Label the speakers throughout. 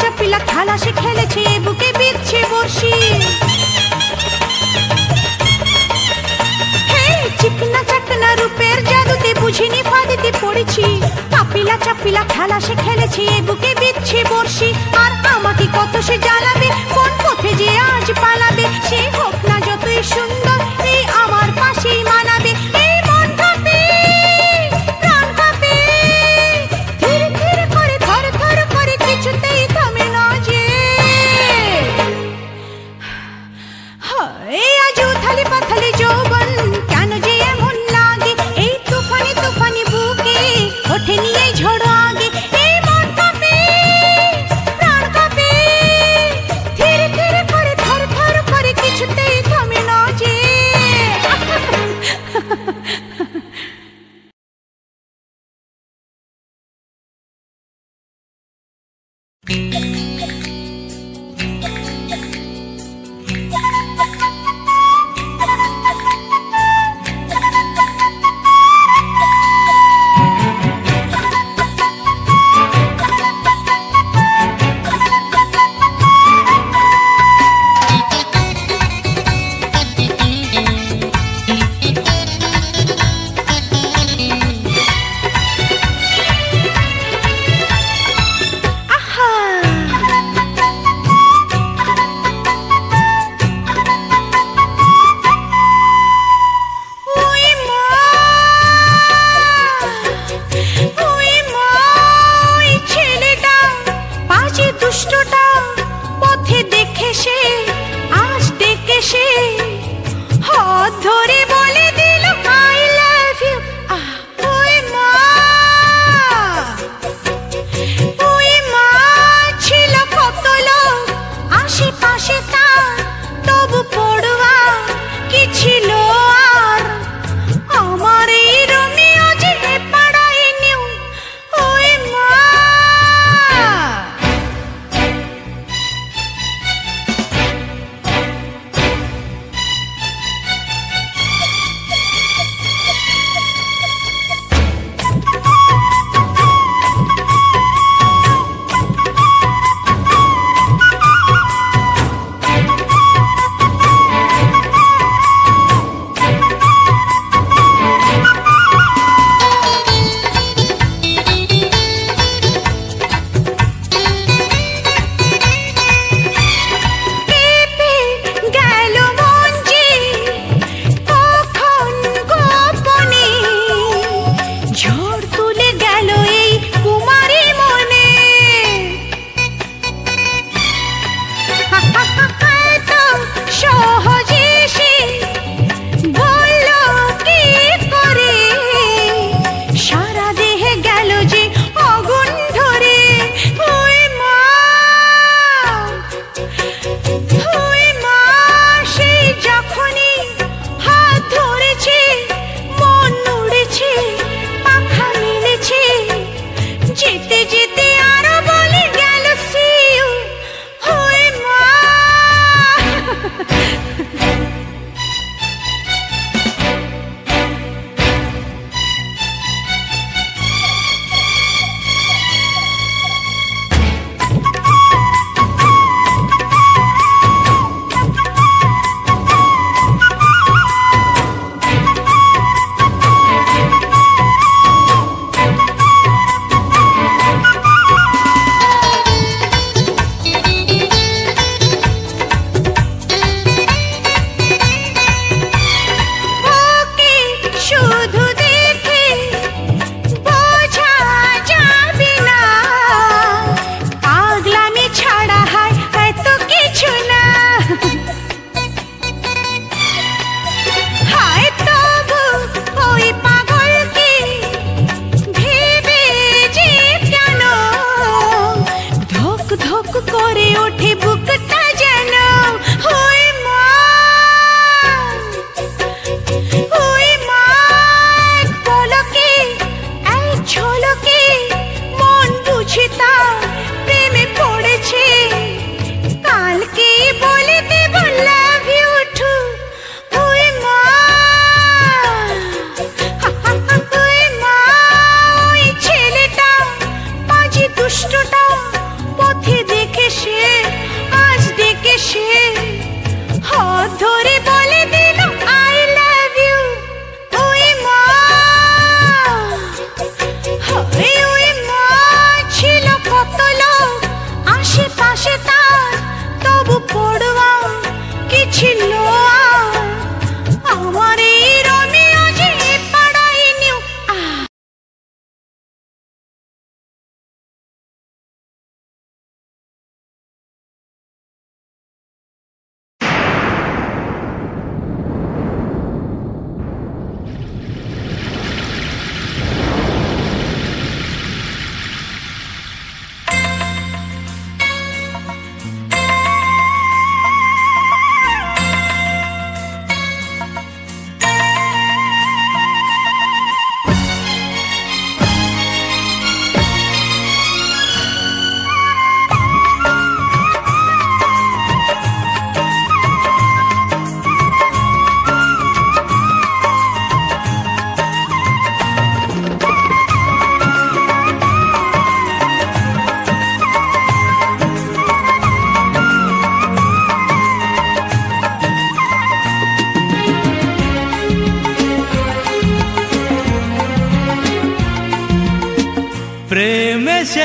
Speaker 1: চাপিলা খেলা সে খেলেছে বুকে বিচ্ছে বর্ষি। চিকনা চাকনা রূপের জাদুতে বুঝিনি ফাঁদিতে পড়েছি। চাপিলা চাপিলা খেলা সে খেলেছে বুকে বিচ্ছে বর্ষি। আর আমাকে কত সে জ্বালাবে, কোন পথে যে আজ পালাবে। সে হোক না যতই সুন্দর, এই আমার পাশেই মানাবে। এই মন কাঁপে, প্রাণ কাঁপে, ধীর ধীর করে থর থর করে, কিছুতেই থামে না যে। এই আজ উথালি পাথালি যৌবন কেন যে এমন লাগে। এই তুফানি তুফানি বুকে ওঠেনি এই ঝড় আগে। এই মন কাঁপে, প্রাণ কাঁপে, ধীর ধীর করে থর থর করে, কিছুতেই থামে না যে।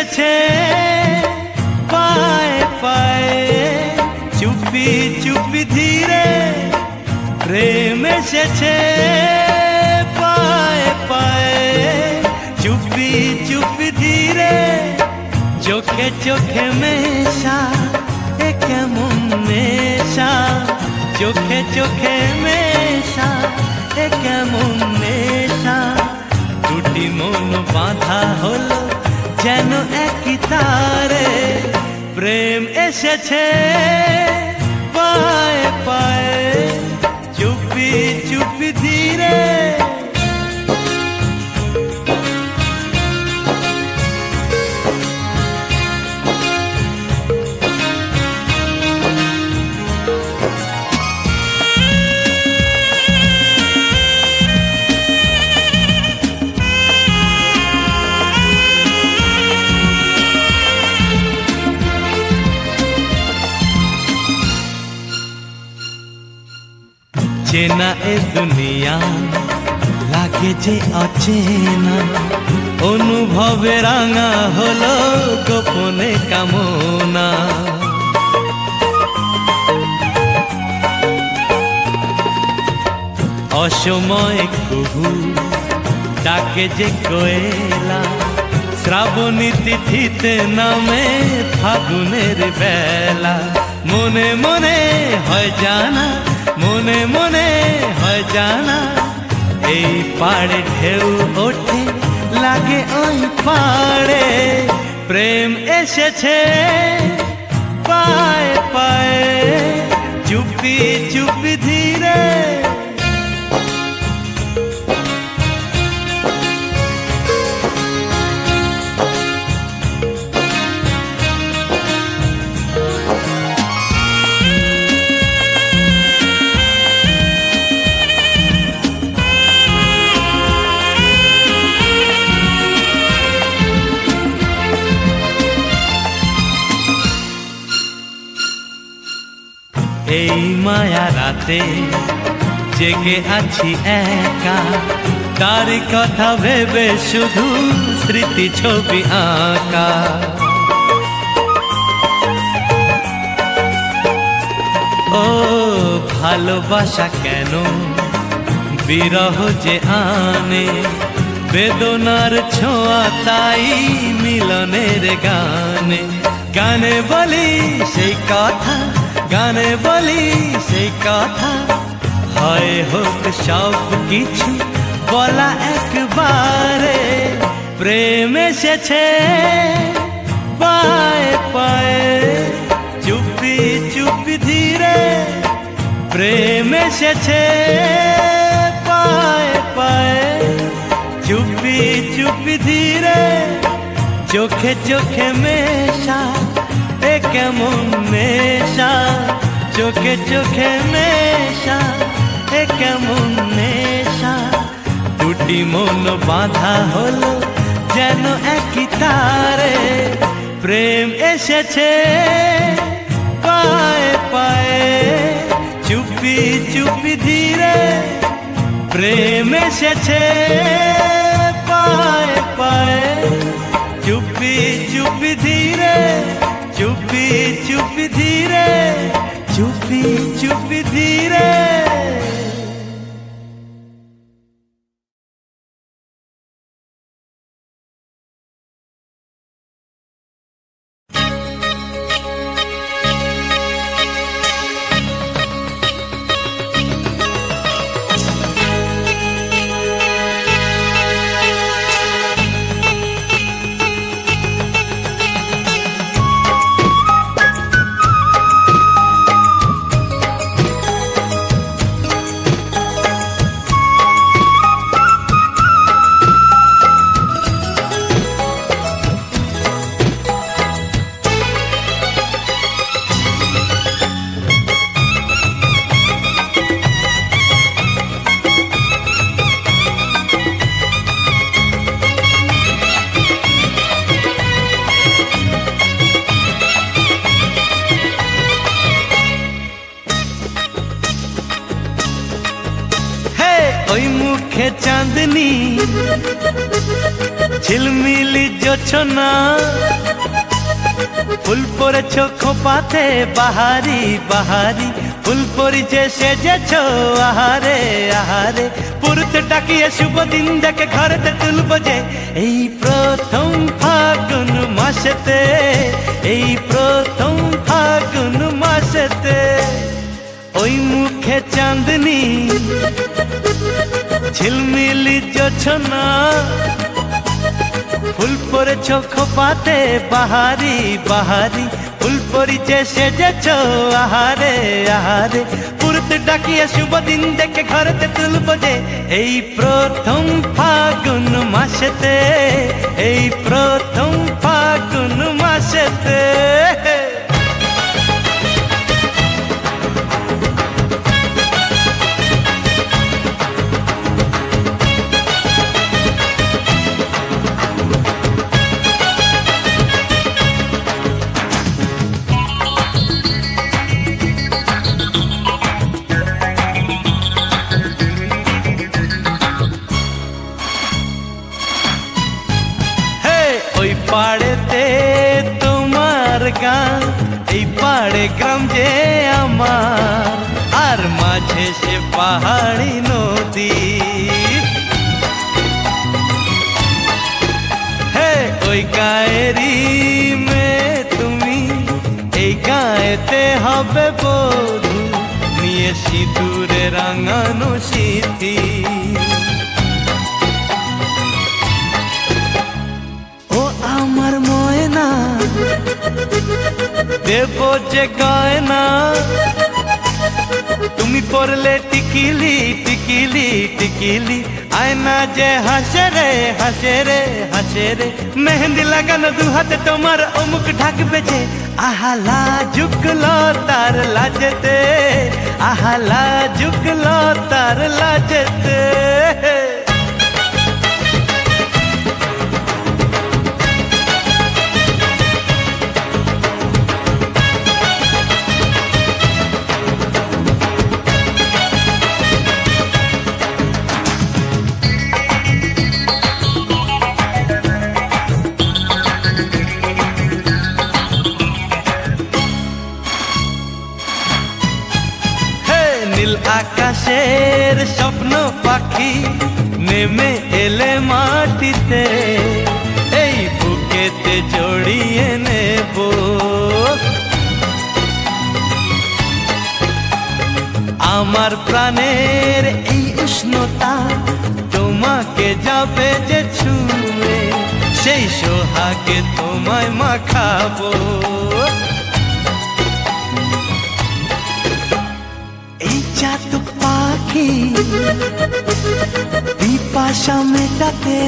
Speaker 2: এসেছে পায়ে পায়ে চুপি চুপি ধীরে প্রেম এসেছে পায়ে পায়ে চুপি চুপি ধীরে চোখে চোখে মেশা এ কেমন নেশা চোখে চোখে মেশা এ কেমন নেশা দুটি মন বাঁধা হলো যেন একই তারে প্রেম এসেছে পায়ে পায়ে চুপি চুপি ধীরে চেনা এ দুনিয়া লাগে যে অচেনা অনুভবে রাঙা হলো গোপনে কামনা অসময় কুহু ডাকে যে কোয়েলা শ্রাবণী তিথিতে নামে ফাগুনের বেলা মনে মনে হয় জানা মনে মনে হয় জানা এই পাড়ে ঢেউ ওঠে লাগে ওই পাড়ে প্রেম এসেছে পায়ে পায়ে চুপি চুপি ধীরে এই মায়া রাতে জেগে আছি একা তার কথা ভেবে শুধু স্মৃতি ছবি আঁকা ও ভালোবাসা কেন বিরহ যে আনে বেদনার ছোঁয়া তাই মিলনের গানে গানে বলি সেই কথা গানে বলি সেই কথা হয় হোক সব কিছু বলা একবারে প্রেম এসেছে পায়ে পায়ে চুপি চুপি ধীরে প্রেম এসেছে পায়ে পায়ে চুপি চুপি ধীরে চোখে চোখে মেশা এ কেমন নেশা চোখে চোখে মেশা এ কেমন নেশা দুটি মন বাঁধা হলো যেন একই তারে প্রেম এসেছে পায়ে পায়ে চুপি চুপি ধীরে প্রেম এসেছে পায়ে পায়ে চুপি চুপি ধীরে চুপি চুপি ধীরে চুপি চুপি ধীরে চাঁদনি ঝিলমিলি জোছনা ফুল পরেছ খোপাতে বাহারি বাহারি ফুল পরিচে সেজেছ আহারে আহারে পুরুতে ডাকিয়ে শুভ দিন দেখে ঘরেতে তুলব যে এই প্রথম ফাগুন মাসেতে এই প্রথম ফাগুন মাসেতে ওই মুখে চাঁদনি ঝিলমিলি জোছনা ফুল পরেছ খোপাতে বাহারি বাহারি ফুল পরিচে সেজেছ আহারে আহারে পুরুতে ডাকিয়ে শুভ দিন দেখে ঘরেতে তুলব যে এই প্রথম ফাগুন মাসেতে এই প্রথম ফাগুন মাসেতে ওই পাড়েতে তোমার গান এই পাড়ে গ্রাম যে আমার আর মাঝে সে পাহাড়ি নদী হে ওই গায়েরই মেয়ে তুমি এই গায়েতে হবে বধূ নিয়ে সিঁদুরে রাঙানো সিঁথি আমার ময়না দেব যে গয়না তুমি পরলে টিকিলি টিকিলি টিকিলি আয়না যে হাসে রে হাসে রে হাসে রে মেহেন্দি লাগানো দু হাতে তোমার অমুক ঢাকবে যে আহালা ঝুকলো তার লাজতে আহালা ঝুকলো তার লাজতে নীল আকাশের স্বপ্ন পাখি নেমে এলে মাটিতে এই বুকেতে জড়িয়ে নেব আমার প্রাণের এই উষ্ণতা তোমাকে যাবে যে ছুঁয়ে সেই সোহাগে তোমায় মাখাবো চাতক পাখি পিপাসা মেটাতে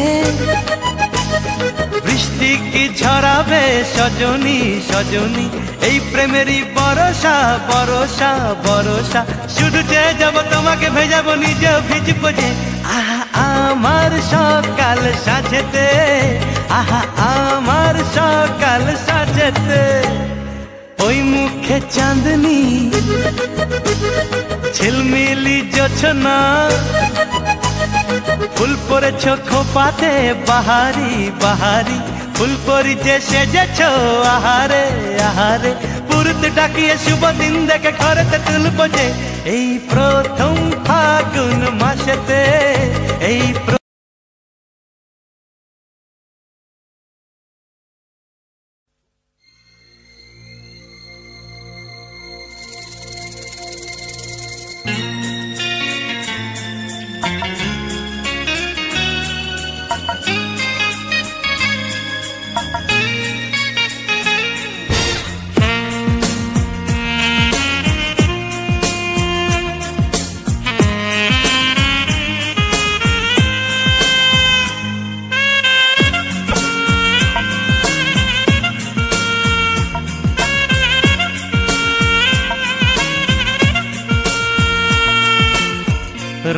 Speaker 2: বৃষ্টি কি ঝরাবে সজনী সজনী এই প্রেমেরই বরসা বরসা বরসা শুধু চেয়ে যাব তোমাকে ভেজাবো নিজেও ভিজবো যে আহা আমার সকাল সাজেতে আহা আমার সকাল সাজেতে ওই মুখে চাঁদনি ঝিলমিলি জোছনা ফুল পরেছ খোপাতে বাহারি বাহারি ফুল পরিচে সেজেছ আহারে আহারে পুরুত ডাকিয়ে শুভ দিন দেখে ঘরেতে তুলব যে এই প্রথম ফাগুন মাসেতে এই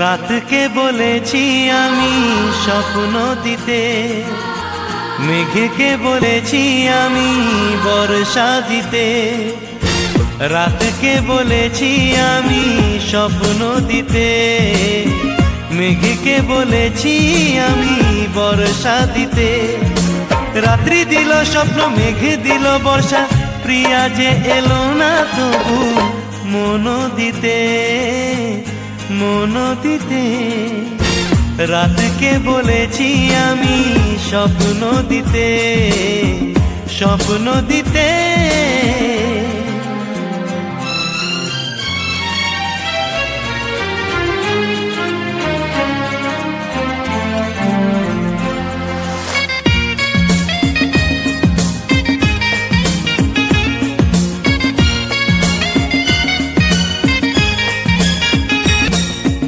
Speaker 2: রাতকে বলেছি আমি স্বপ্ন দিতে মেঘকে বলেছি আমি বর্ষা দিতে রাতকে বলেছি আমি স্বপ্ন দিতে মেঘকে বলেছি আমি বর্ষা দিতে। রাত্রি দিল স্বপ্ন, মেঘ দিল বর্ষা, প্রিয়া যে এলো না তবু মন দিতে, মন দিতে। রাতকে বলেছি আমি স্বপ্ন দিতে, স্বপ্ন দিতে।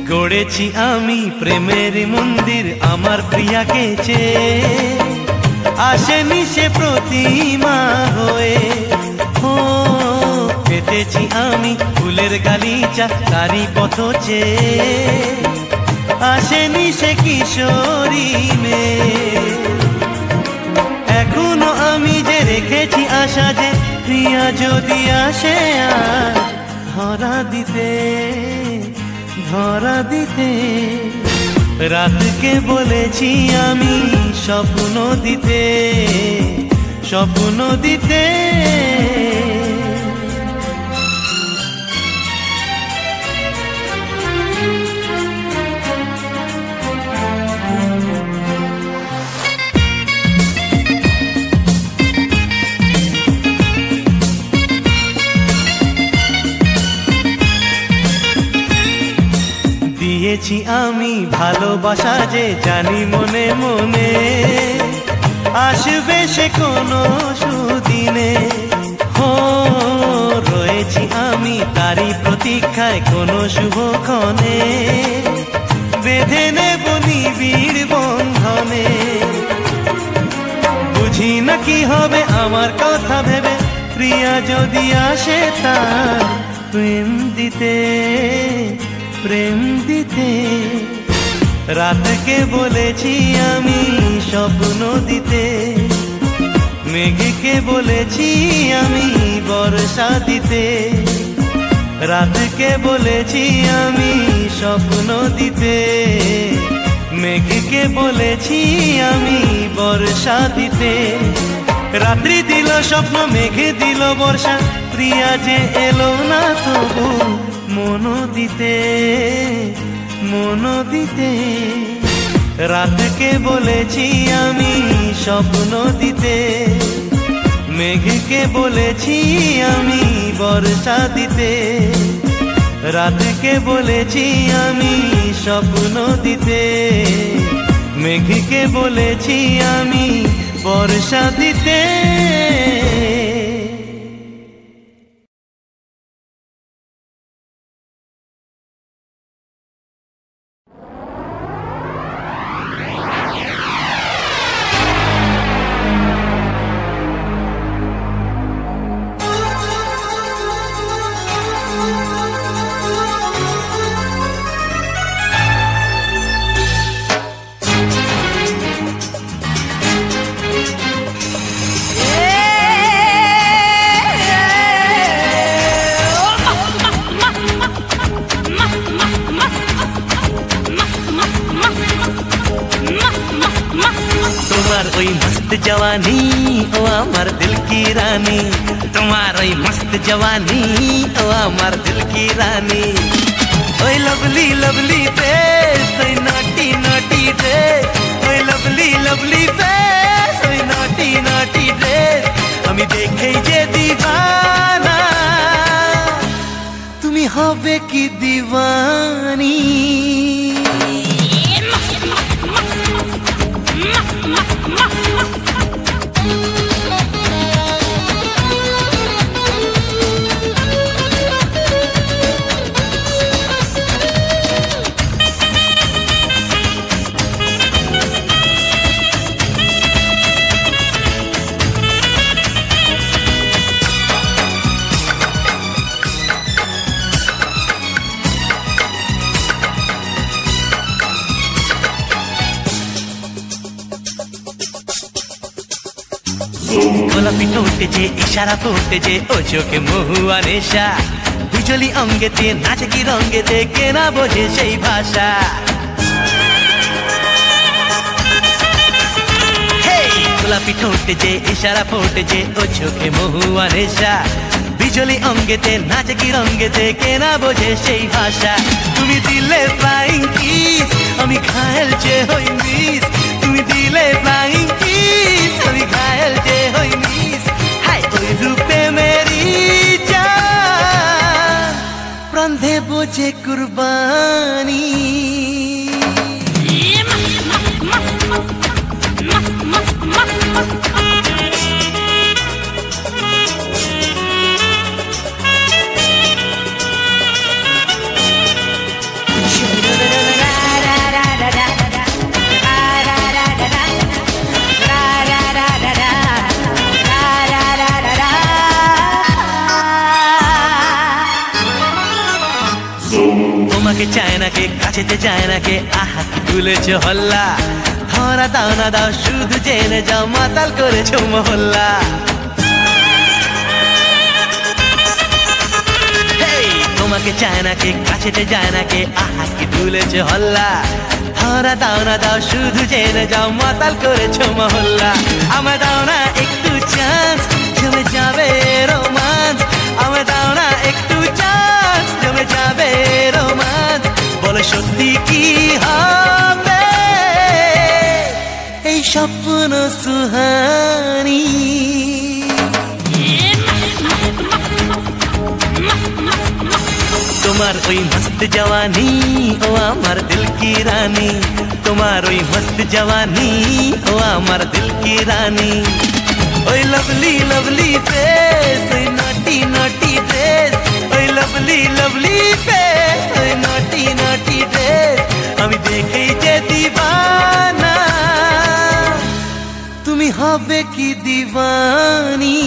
Speaker 2: গড়েছি আমি প্রেমের মন্দির আমার প্রিয়াকে চেয়ে, আসেনি সে প্রতিমা হয়ে। ও পেতেছি আমি ফুলের গালিচা তারি পথ চেয়ে, আসেনি সে কিশোরী মেয়ে। এখনো আমি যে রেখেছি আশা যে প্রিয়া যদি আসে আজ ধরা দিতে, ধরা দিতে। রাতকে বলেছি আমি স্বপ্ন দিতে, স্বপ্ন দিতে। দিয়েছি আমি ভালোবাসা যে জানি মনে মনে, আসবে সে কোনো সুদিনে। হো রয়েছি আমি তারই প্রতীক্ষায় কোনো শুভক্ষণে, বেঁধে নেব নিবিড় বন্ধনে। বুঝি না কি হবে আমার কথা ভেবে, প্রিয়া যদি আসে তার প্রেম দিতে, প্রেম দিতে। রাতকে বলেছি আমি স্বপ্ন দিতে, মেঘকে বলেছি আমি বর্ষা দিতে। রাতকে বলেছি আমি স্বপ্ন দিতে, মেঘকে বলেছি আমি বর্ষা দিতে। রাত্রি দিল স্বপ্ন, মেঘ দিল বর্ষা, প্রিয়া যে এলো না তবু মন দিতে, মন দিতে। রাতকে বলেছি আমি স্বপ্ন দিতে, মেঘকে বলেছি আমি বর্ষা দিতে। রাতকে বলেছি আমি স্বপ্ন দিতে, মেঘকে বলেছি আমি বর্ষা দিতে। তোমার ওই মস্ত জওয়ানি ও আমার দিল কি রানী, তোমার ওই মস্ত জওয়ানি ও আমার দিল কি রানী। ওই লাভলি লাভলি ফেস, ওই নটি নটি ড্রেস, ওই লাভলি লাভলি ফেস, ওই নটি নটি ড্রেস। আমি দেখেই যে দিওয়ানা, তুমি হবে কি দিওয়ানি। গোলাপি ঠোঁটে যে ইশারা ফোটে যে ও চোখে মহুয়া নেশা, বিজলি অঙ্গেতে নাচে কি রঙ্গেতে কে না বোঝে সেই ভাষা। গোলাপি ঠোঁটে যে ইশারা ফোটে যে ও চোখে মহুয়া নেশা বিজলি অঙ্গেতে নাচে কি রঙ্গেতে কে না বোঝে সেই ভাষা তুমি দিলে ফ্লাইং কিস আমি ঘায়েল যে হই মিস তুমি দিলে ফ্লাইং কিস আমি ঘায়েল যে হই মিস হাই ওই রূপে মেরি জান প্রাণ দেবো যে কুরবানি তোমাকে চায় না কে কাছেতে যায় না কে আহা কি তুলেছ হল্লা ধরা দাও না দাও শুধু জেনে যাও মাতাল করেছো মহল্লা তোমাকে চায় না কে কাছেতে যায় না কে আহা কি তুলেছ হল্লা ধরা দাও না দাও শুধু জেনে যাও মাতাল করেছো মহল্লা আমায় দাও না একটু চান্স জমে যাবে রোমান্স আমায় দাও না একটু চান্স জমে যাবে রোমান্স বলে সত্যি কি হবে এই স্বপ্ন সুহানি তোমার ওই মস্ত জওয়ানি ও আমার দিল কি রানী তোমার ওই মস্ত জওয়ানি ও আমার দিল কি রানী ওই লভলি লভলি ফেস ওই নটি নটি ড্রেস ওই লভলি লভলি ফেস ওই নটি নটি ড্রেস আমি দেখেই যে দিবানা তুমি হবে কি দিবানি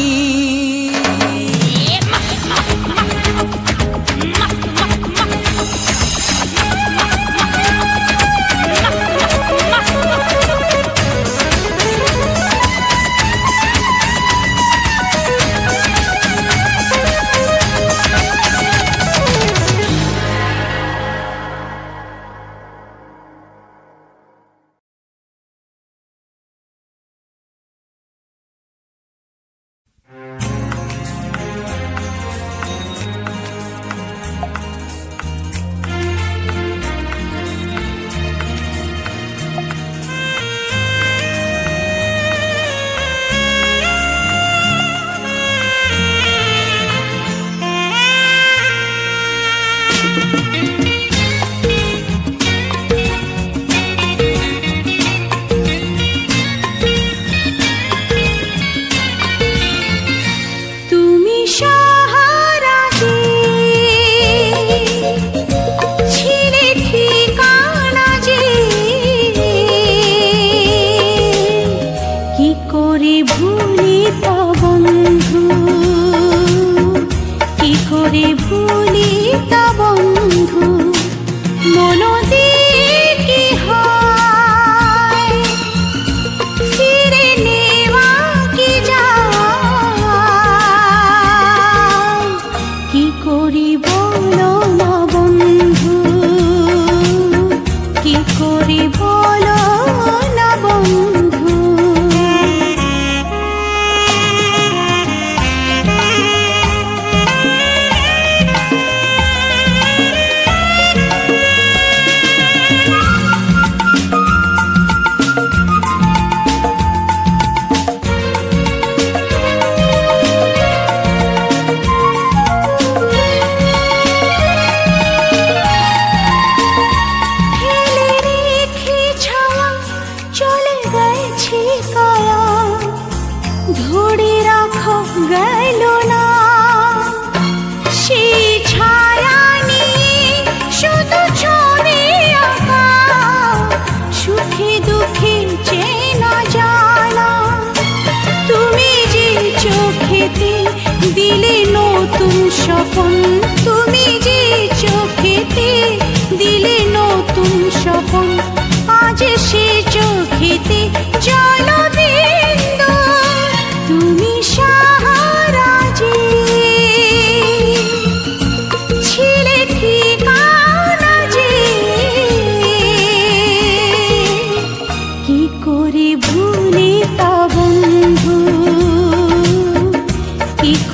Speaker 1: করে ভুলে তা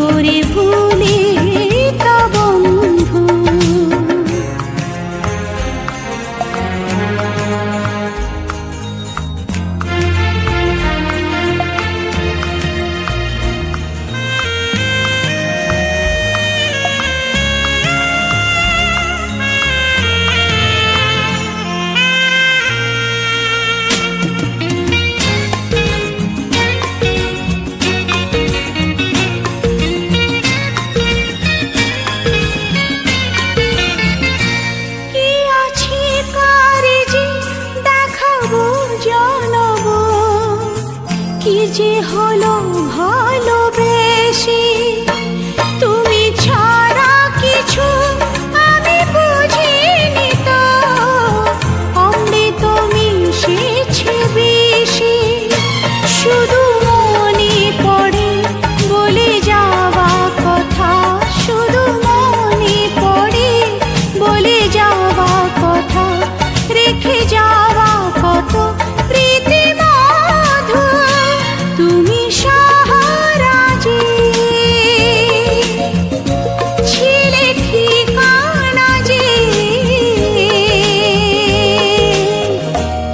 Speaker 1: করে ভুলি তা বন্ধু। কি যে হলো ভালোবেসে, তুমি ছাড়া কিছু আমি বুঝিনি তো, অমৃত মিশেছে বেশি। শুধু মনে পড়ে বলে যাওয়া কথা, শুধু মনে পড়ে বলে যাওয়া কথা, রেখে যাওয়া কত প্রীতি মধু। তুমি সাহারা যে ছিলে ঠিকানা যে,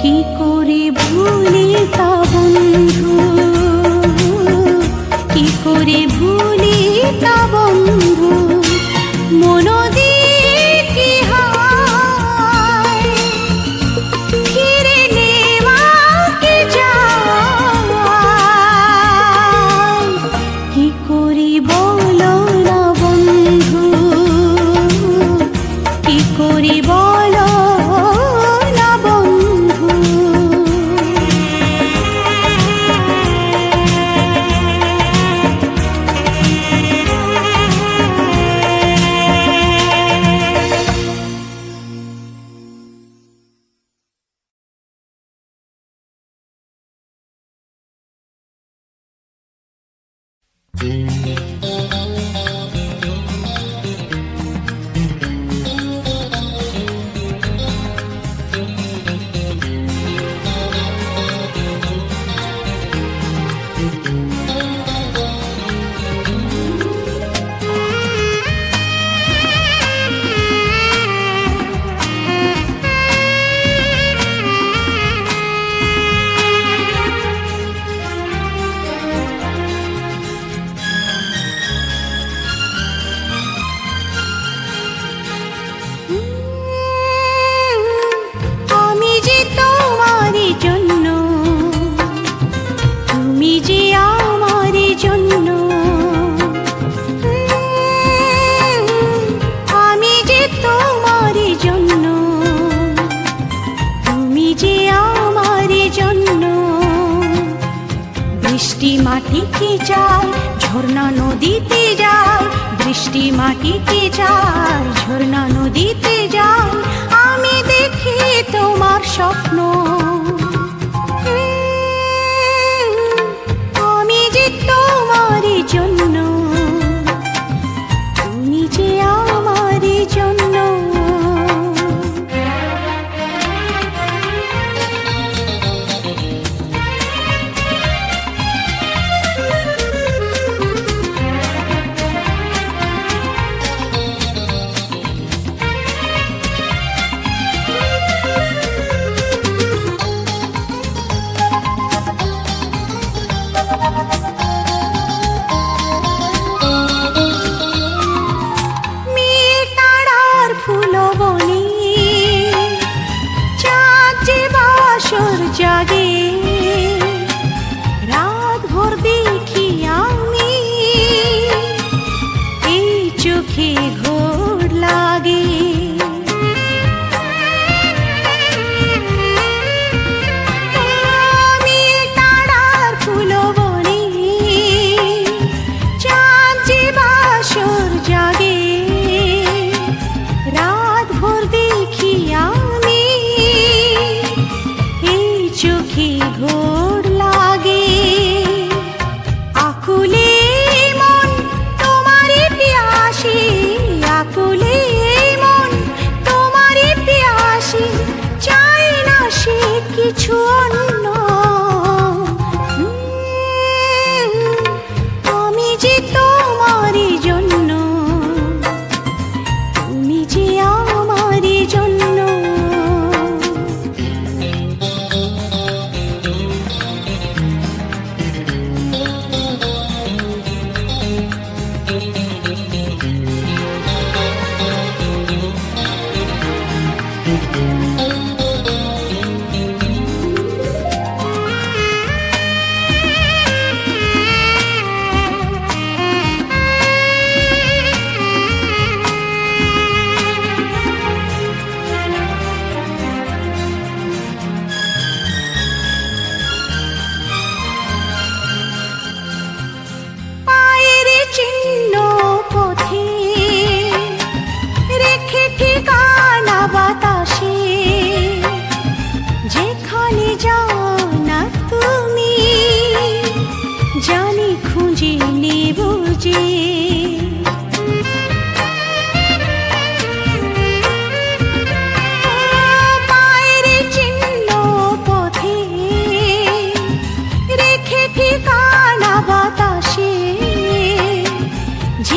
Speaker 1: কি করে ভুলি তা বন্ধু, কি করে ভুলি তা বন্ধু। মন দিয়ে কি হয় ফিরে নেওয়া কি যায়, কি করি বলো না বন্ধু, কি করি বলো না বন্ধু। আমি যে তোমার জন্য, তুমি যে আমার জন্য, আমি যে তোমার জন্য, তুমি যে আমার জন্য। বৃষ্টি মাটিকে যায়, ঝর্ণা নদীতে যায়, বৃষ্টি মাটিকে যায়, ঝর্ণা নদীতে যায়। আমি দেখি তোমার স্বপ্ন, আমি যে তোমার জন্য, তুমি যে আমার জন্য।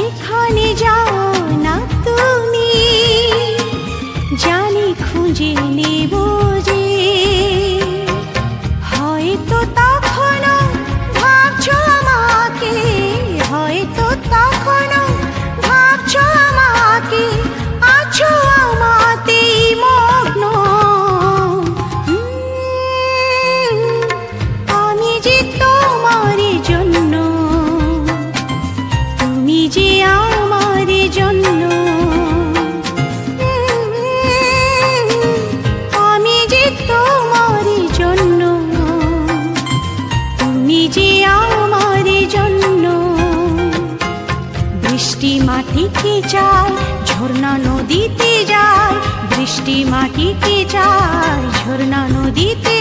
Speaker 1: যেখানে যাও না তুমি জানি খুঁজে নেব যে হয়তো তখনও ভাবছো আমাকে হয়তো তখনও ভাবছো আমাকে আছো আমাতেই মগ্ন আমি যে তোমার জন্য তুমি যে আমার জন্য আমি যে তোমার জন্য তুমি যে আমার জন্য বৃষ্টি মাটিকে যায় ঝর্ণা নদীতে যায় বৃষ্টি মাটিকে যায় ঝর্ণা নদীতে